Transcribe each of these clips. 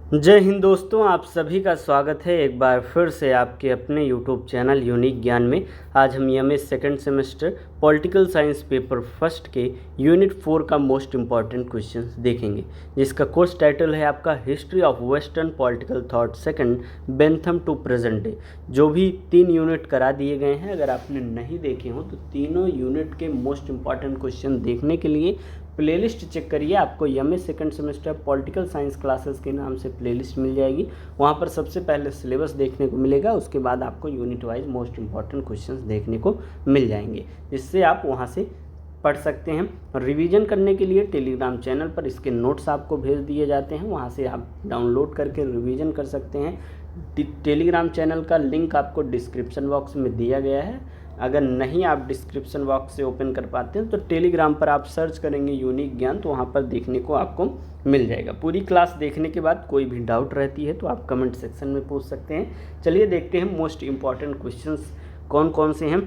जय हिंद दोस्तों, आप सभी का स्वागत है एक बार फिर से आपके अपने यूट्यूब चैनल यूनिक ज्ञान में। आज हम MA second semester political science paper first के यूनिट 4 का मोस्ट इम्पॉर्टेंट क्वेश्चन देखेंगे, जिसका कोर्स टाइटल है आपका history of western political thought second Bentham to present day. जो भी 3 यूनिट करा दिए गए हैं, अगर आपने नहीं देखे हो तो तीनों यूनिट के मोस्ट इम्पॉर्टेंट क्वेश्चन देखने के लिए प्लेलिस्ट चेक करिए। आपको MA second semester political science classes के नाम से प्लेलिस्ट मिल जाएगी। वहाँ पर सबसे पहले सिलेबस देखने को मिलेगा, उसके बाद आपको unit wise most important questions देखने को मिल जाएंगे, जिससे आप वहाँ से पढ़ सकते हैं। रिवीजन करने के लिए टेलीग्राम चैनल पर इसके नोट्स आपको भेज दिए जाते हैं, वहाँ से आप डाउनलोड करके रिवीजन कर सकते हैं। टेलीग्राम चैनल का लिंक आपको डिस्क्रिप्शन बॉक्स में दिया गया है। अगर नहीं आप डिस्क्रिप्शन बॉक्स से ओपन कर पाते हैं तो टेलीग्राम पर आप सर्च करेंगे यूनिक ज्ञान, तो वहाँ पर देखने को आपको मिल जाएगा। पूरी क्लास देखने के बाद कोई भी डाउट रहती है तो आप कमेंट सेक्शन में पूछ सकते हैं। चलिए देखते हैं मोस्ट इम्पॉर्टेंट क्वेश्चंस कौन कौन से हैं।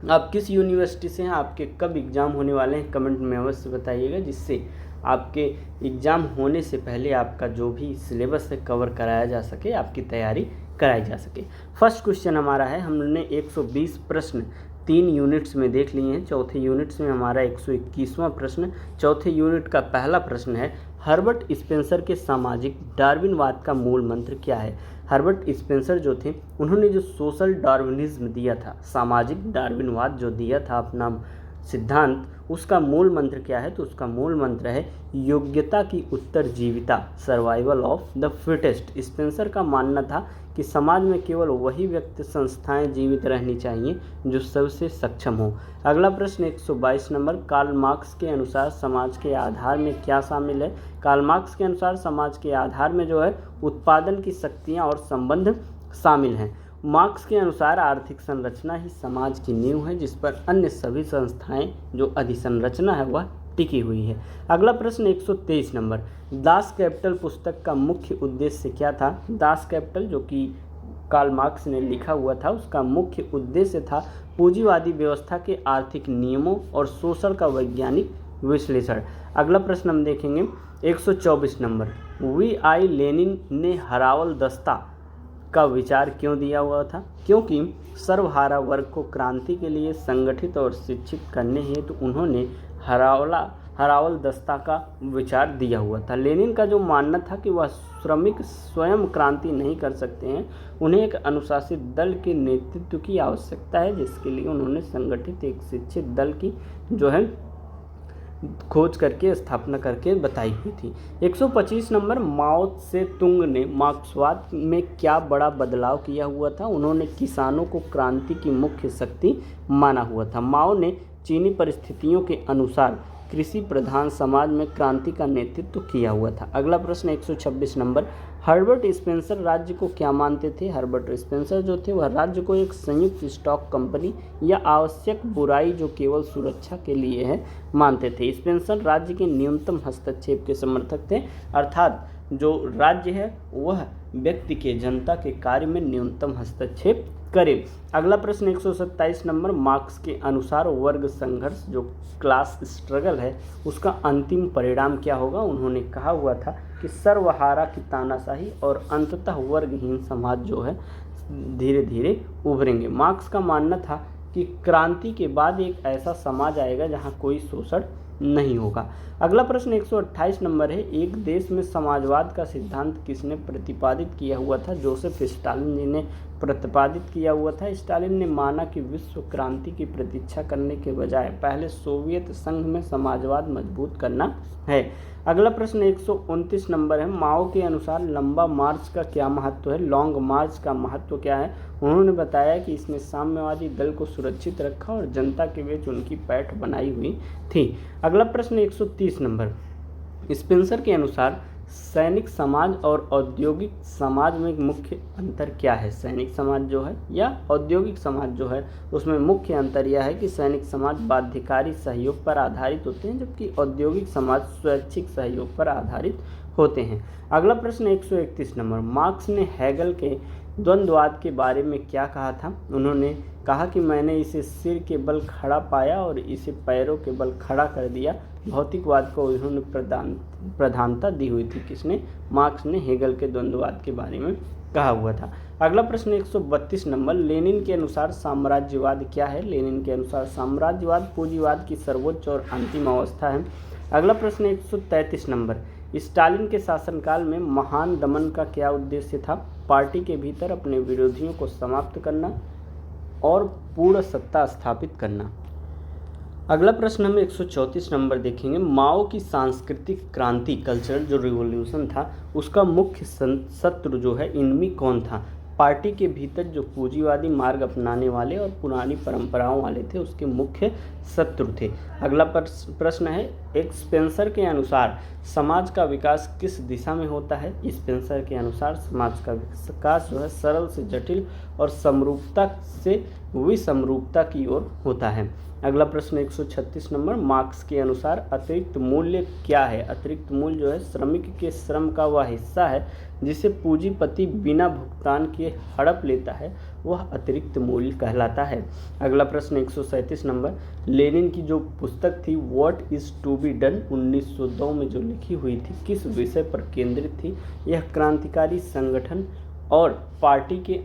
आप किस यूनिवर्सिटी से हैं, आपके कब एग्ज़ाम होने वाले हैं, कमेंट में अवश्य बताइएगा, जिससे आपके एग्ज़ाम होने से पहले आपका जो भी सिलेबस है कवर कराया जा सके, आपकी तैयारी कराई जा सके। फर्स्ट क्वेश्चन हमारा है, हमने 120 प्रश्न 3 यूनिट्स में देख लिए हैं। चौथे यूनिट्स में हमारा 121वां प्रश्न। चौथे यूनिट का पहला प्रश्न है, हर्बर्ट स्पेंसर के सामाजिक डार्विनवाद का मूल मंत्र क्या है। हर्बर्ट स्पेंसर जो थे, उन्होंने जो सोशल डार्विनिज्म दिया था, सामाजिक डार्विनवाद जो दिया था अपना सिद्धांत, उसका मूल मंत्र क्या है, तो उसका मूल मंत्र है योग्यता की उत्तरजीविता, survival of the fittest. Spencer का मानना था कि समाज में केवल वही व्यक्ति संस्थाएं जीवित रहनी चाहिए जो सबसे सक्षम हो। अगला प्रश्न 122 नंबर, कार्ल मार्क्स के अनुसार समाज के आधार में क्या शामिल है। कार्ल मार्क्स के अनुसार समाज के आधार में जो है उत्पादन की शक्तियाँ और संबंध शामिल हैं। मार्क्स के अनुसार आर्थिक संरचना ही समाज की नींव है, जिस पर अन्य सभी संस्थाएं जो अधिसंरचना है वह टिकी हुई है। अगला प्रश्न 123 नंबर, दास कैपिटल पुस्तक का मुख्य उद्देश्य क्या था। दास कैपिटल जो कि कार्ल मार्क्स ने लिखा हुआ था, उसका मुख्य उद्देश्य था पूंजीवादी व्यवस्था के आर्थिक नियमों और शोषण का वैज्ञानिक विश्लेषण। अगला प्रश्न हम देखेंगे 124 नंबर, वी.आई. लेनिन ने हरावल दस्ता का विचार क्यों दिया हुआ था। क्योंकि सर्वहारा वर्ग को क्रांति के लिए संगठित और शिक्षित करने हेतु उन्होंने हरावल दस्ता का विचार दिया हुआ था। लेनिन का जो मानना था कि वह श्रमिक स्वयं क्रांति नहीं कर सकते हैं, उन्हें एक अनुशासित दल के नेतृत्व की आवश्यकता है, जिसके लिए उन्होंने संगठित एक शिक्षित दल की जो है खोज करके स्थापना करके बताई हुई थी। 125 नंबर, माओ से तुंग ने मार्क्सवाद में क्या बड़ा बदलाव किया हुआ था। उन्होंने किसानों को क्रांति की मुख्य शक्ति माना हुआ था। माओ ने चीनी परिस्थितियों के अनुसार कृषि प्रधान समाज में क्रांति का नेतृत्व किया हुआ था। अगला प्रश्न 126 नंबर, हर्बर्ट स्पेंसर राज्य को क्या मानते थे। हर्बर्ट स्पेंसर जो थे वह राज्य को एक संयुक्त स्टॉक कंपनी या आवश्यक बुराई जो केवल सुरक्षा के लिए है मानते थे। स्पेंसर राज्य के न्यूनतम हस्तक्षेप के समर्थक थे, अर्थात जो राज्य है वह व्यक्ति के जनता के कार्य में न्यूनतम हस्तक्षेप करे। अगला प्रश्न 127 नंबर, मार्क्स के अनुसार वर्ग संघर्ष जो क्लास स्ट्रगल है उसका अंतिम परिणाम क्या होगा। उन्होंने कहा हुआ था कि सर्वहारा की तानाशाही और अंततः वर्गहीन समाज जो है धीरे धीरे उभरेंगे। मार्क्स का मानना था कि क्रांति के बाद एक ऐसा समाज आएगा जहां कोई शोषण नहीं होगा। अगला प्रश्न 128 नंबर है, एक देश में समाजवाद का सिद्धांत किसने प्रतिपादित किया हुआ था। जोसेफ स्टालिन जी ने प्रतिपादित किया हुआ था। स्टालिन ने माना कि विश्व क्रांति की प्रतीक्षा करने के बजाय पहले सोवियत संघ में समाजवाद मजबूत करना है। अगला प्रश्न 129 नंबर है, माओ के अनुसार लंबा मार्च का क्या महत्व है। लॉन्ग मार्च का महत्व क्या है। उन्होंने बताया कि इसने साम्यवादी दल को सुरक्षित रखा और जनता के बीच उनकी पैठ बनाई हुई थी। अगला प्रश्न 130 नंबर, स्पेंसर के अनुसार सैनिक समाज और औद्योगिक समाज में मुख्य अंतर क्या है। सैनिक समाज जो है या औद्योगिक समाज जो है उसमें मुख्य अंतर यह है कि सैनिक समाज बाध्यकारी सहयोग पर आधारित होते हैं, जबकि औद्योगिक समाज स्वैच्छिक सहयोग पर आधारित होते हैं। अगला प्रश्न 131 नंबर, मार्क्स ने हेगल के द्वंद्ववाद के बारे में क्या कहा था। उन्होंने कहा कि मैंने इसे सिर के बल खड़ा पाया और इसे पैरों के बल खड़ा कर दिया। भौतिकवाद को उन्होंने प्रधानता दी हुई थी। किसने? मार्क्स ने हेगल के द्वंद्ववाद के बारे में कहा हुआ था। अगला प्रश्न 132 नंबर, लेनिन के अनुसार साम्राज्यवाद क्या है? लेनिन के अनुसार साम्राज्यवाद पूंजीवाद की सर्वोच्च और अंतिम अवस्था है। अगला प्रश्न 133 नंबर, स्टालिन के शासनकाल में महान दमन का क्या उद्देश्य था? पार्टी के भीतर अपने विरोधियों को समाप्त करना और पूर्ण सत्ता स्थापित करना। अगला प्रश्न हम 134 नंबर देखेंगे, माओ की सांस्कृतिक क्रांति कल्चरल जो रिवॉल्यूशन था उसका मुख्य शत्रु जो है इनमी कौन था? पार्टी के भीतर जो पूंजीवादी मार्ग अपनाने वाले और पुरानी परंपराओं वाले थे उसके मुख्य शत्रु थे। अगला प्रश्न है, एक स्पेंसर के अनुसार समाज का विकास किस दिशा में होता है? स्पेंसर के अनुसार समाज का विकास जो है सरल से जटिल और समरूपता से विसमरूपता की ओर होता है। अगला प्रश्न 136 नंबर, मार्क्स के अनुसार अतिरिक्त मूल्य क्या है? अतिरिक्त मूल्य जो है श्रमिक के श्रम का वह हिस्सा है जिसे पूंजीपति बिना भुगतान किए हड़प लेता है, वह अतिरिक्त मूल्य कहलाता है। अगला प्रश्न 137 नंबर, लेनिन की जो पुस्तक थी what is to be done 1902 में जो लिखी हुई थी किस विषय पर केंद्रित थी? यह क्रांतिकारी संगठन और पार्टी के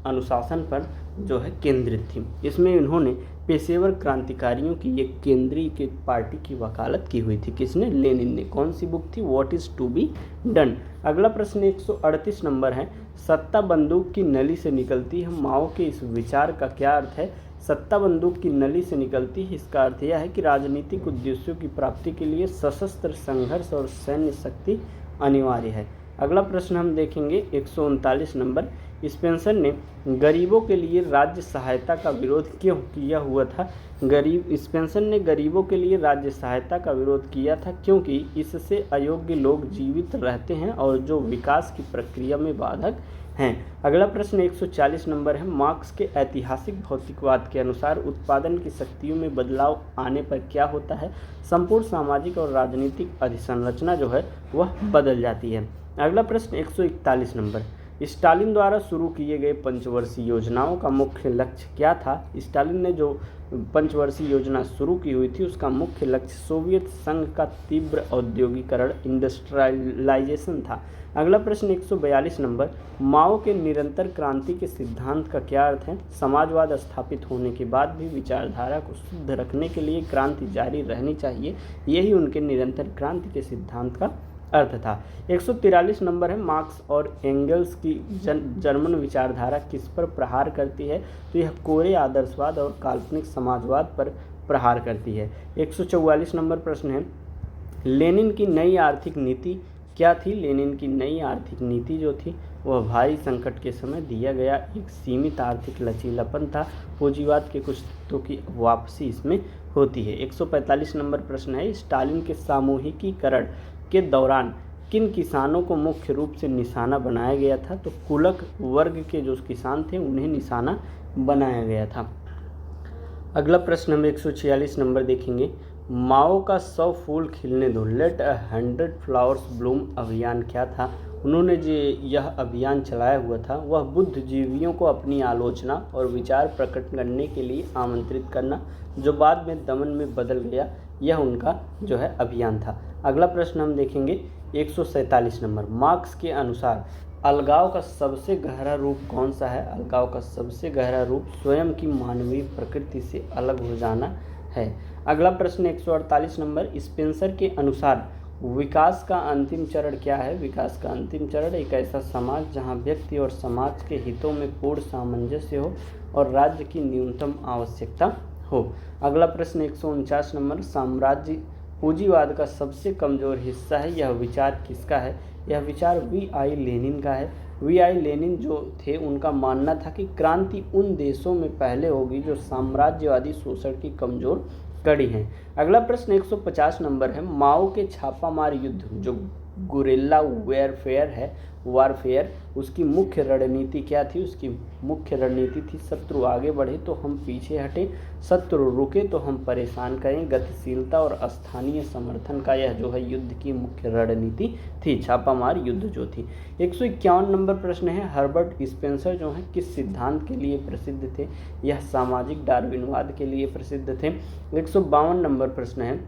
अनुशासन पर जो है केंद्रित थी। इसमें इन्होंने पेशेवर क्रांतिकारियों की एक केंद्रीय के पार्टी की वकालत की हुई थी। किसने? लेनिन ने। कौन सी बुक थी? What is to be done. अगला प्रश्न 138 नंबर है, सत्ता बंदूक की नली से निकलती है, माओ के इस विचार का क्या अर्थ है? सत्ता बंदूक की नली से निकलती है, इसका अर्थ यह है कि राजनीतिक उद्देश्यों की प्राप्ति के लिए सशस्त्र संघर्ष और सैन्य शक्ति अनिवार्य है। अगला प्रश्न हम देखेंगे 139 नंबर, स्पेंसर ने गरीबों के लिए राज्य सहायता का विरोध क्यों किया हुआ था? स्पेंसर ने गरीबों के लिए राज्य सहायता का विरोध किया था क्योंकि इससे अयोग्य लोग जीवित रहते हैं और जो विकास की प्रक्रिया में बाधक हैं। अगला प्रश्न 140 नंबर है, मार्क्स के ऐतिहासिक भौतिकवाद के अनुसार उत्पादन की शक्तियों में बदलाव आने पर क्या होता है? संपूर्ण सामाजिक और राजनीतिक अधिसंरचना जो है वह बदल जाती है। अगला प्रश्न 141 नंबर, स्टालिन द्वारा शुरू किए गए पंचवर्षीय योजनाओं का मुख्य लक्ष्य क्या था? स्टालिन ने जो पंचवर्षीय योजना शुरू की हुई थी उसका मुख्य लक्ष्य सोवियत संघ का तीव्र औद्योगिकरण इंडस्ट्रियलाइजेशन था। अगला प्रश्न 142 नंबर, माओ के निरंतर क्रांति के सिद्धांत का क्या अर्थ है? समाजवाद स्थापित होने के बाद भी विचारधारा को शुद्ध रखने के लिए क्रांति जारी रहनी चाहिए, यही उनके निरंतर क्रांति के सिद्धांत का अर्थ था। 143 नंबर है, मार्क्स और एंगल्स की जर्मन विचारधारा किस पर प्रहार करती है? तो यह कोरे आदर्शवाद और काल्पनिक समाजवाद पर प्रहार करती है। 144 नंबर प्रश्न है, लेनिन की नई आर्थिक नीति क्या थी? लेनिन की नई आर्थिक नीति जो थी वह भारी संकट के समय दिया गया एक सीमित आर्थिक लचीलापन था। पूंजीवाद के कुछ तत्वों की वापसी इसमें होती है। 145 नंबर प्रश्न है, स्टालिन के सामूहिकीकरण के दौरान किन किसानों को मुख्य रूप से निशाना बनाया गया था? तो कुलक वर्ग के जो किसान थे उन्हें निशाना बनाया गया था। अगला प्रश्न हम 146 नंबर देखेंगे, माओ का 100 फूल खिलने दो लेट 100 फ्लावर्स ब्लूम अभियान क्या था? उन्होंने जो यह अभियान चलाया हुआ था वह बुद्धिजीवियों को अपनी आलोचना और विचार प्रकट करने के लिए आमंत्रित करना, जो बाद में दमन में बदल गया, यह उनका जो है अभियान था। अगला प्रश्न हम देखेंगे 147 नंबर, मार्क्स के अनुसार अलगाव का सबसे गहरा रूप कौन सा है? अलगाव का सबसे गहरा रूप स्वयं की मानवीय प्रकृति से अलग हो जाना है। अगला प्रश्न 148 नंबर, स्पेंसर के अनुसार विकास का अंतिम चरण क्या है? विकास का अंतिम चरण एक ऐसा समाज जहां व्यक्ति और समाज के हितों में पूर्ण सामंजस्य हो और राज्य की न्यूनतम आवश्यकता हो। अगला प्रश्न 149 नंबर, साम्राज्य पूंजीवाद का सबसे कमजोर हिस्सा है, यह विचार किसका है? यह विचार V.I. लेनिन का है। V.I. लेनिन जो थे उनका मानना था कि क्रांति उन देशों में पहले होगी जो साम्राज्यवादी शोषण की कमजोर कड़ी हैं। अगला प्रश्न 150 नंबर है, माओ के छापामार युद्ध जो गुरिल्ला वारफेयर, उसकी मुख्य रणनीति क्या थी? उसकी मुख्य रणनीति थी शत्रु आगे बढ़े तो हम पीछे हटें, शत्रु रुके तो हम परेशान करें। गतिशीलता और स्थानीय समर्थन का यह जो है युद्ध की मुख्य रणनीति थी, छापामार युद्ध जो थी। 151 नंबर प्रश्न है, हर्बर्ट स्पेंसर जो है किस सिद्धांत के लिए प्रसिद्ध थे? यह सामाजिक डार्विनवाद के लिए प्रसिद्ध थे। 152 नंबर प्रश्न है,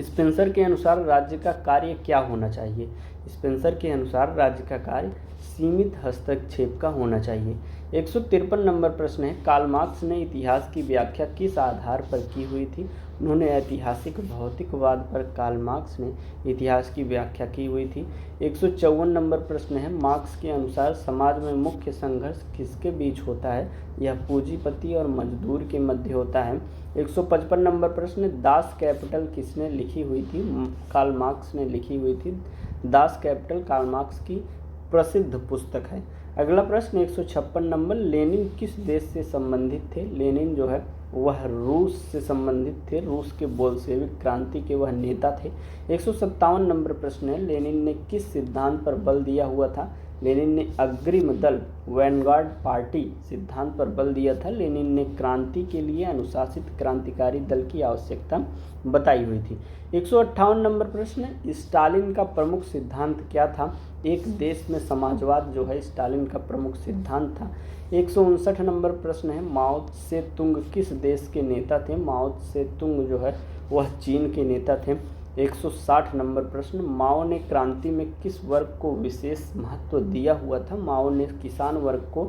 स्पेंसर के अनुसार राज्य का कार्य क्या होना चाहिए? स्पेंसर के अनुसार राज्य का कार्य सीमित हस्तक्षेप का होना चाहिए। 153 नंबर प्रश्न है, कार्ल मार्क्स ने इतिहास की व्याख्या किस आधार पर की हुई थी? उन्होंने ऐतिहासिक भौतिकवाद पर कार्ल मार्क्स ने इतिहास की व्याख्या की हुई थी। 154 नंबर प्रश्न है, मार्क्स के अनुसार समाज में मुख्य संघर्ष किसके बीच होता है? यह पूंजीपति और मजदूर के मध्य होता है। 155 नंबर प्रश्न, दास कैपिटल किसने लिखी हुई थी? कार्ल मार्क्स ने लिखी हुई थी। दास कैपिटल कार्ल मार्क्स की प्रसिद्ध पुस्तक है। अगला प्रश्न 156 नंबर, लेनिन किस देश से संबंधित थे? लेनिन जो है वह रूस से संबंधित थे, रूस के बोल्शेविक क्रांति के वह नेता थे। 157 नंबर प्रश्न है, लेनिन ने किस सिद्धांत पर बल दिया हुआ था? लेनिन ने अग्रिम दल वैनगार्ड पार्टी सिद्धांत पर बल दिया था। लेनिन ने क्रांति के लिए अनुशासित क्रांतिकारी दल की आवश्यकता बताई हुई थी। 158 नंबर प्रश्न, स्टालिन का प्रमुख सिद्धांत क्या था? एक देश में समाजवाद जो है स्टालिन का प्रमुख सिद्धांत था। 159 नंबर प्रश्न है, माओ से तुंग किस देश के नेता थे? माओ से तुंग जो है वह चीन के नेता थे। 160 नंबर प्रश्न, माओ ने क्रांति में किस वर्ग को विशेष महत्व दिया हुआ था? माओ ने किसान वर्ग को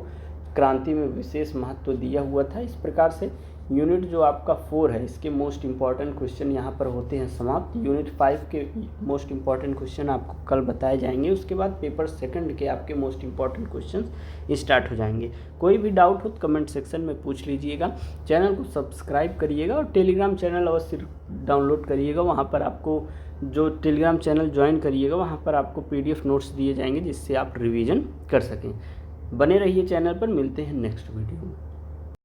क्रांति में विशेष महत्व दिया हुआ था। इस प्रकार से यूनिट जो आपका 4 है इसके मोस्ट इम्पॉर्टेंट क्वेश्चन यहाँ पर होते हैं समाप्त। यूनिट 5 के मोस्ट इम्पॉर्टेंट क्वेश्चन आपको कल बताए जाएंगे, उसके बाद पेपर सेकंड के आपके मोस्ट इम्पॉर्टेंट क्वेश्चन स्टार्ट हो जाएंगे। कोई भी डाउट हो तो कमेंट सेक्शन में पूछ लीजिएगा। चैनल को सब्सक्राइब करिएगा और टेलीग्राम चैनल अवश्य डाउनलोड करिएगा। वहाँ पर आपको जो टेलीग्राम चैनल ज्वाइन करिएगा वहाँ पर आपको PDF नोट्स दिए जाएंगे जिससे आप रिवीजन कर सकें। बने रहिए चैनल पर, मिलते हैं नेक्स्ट वीडियो में।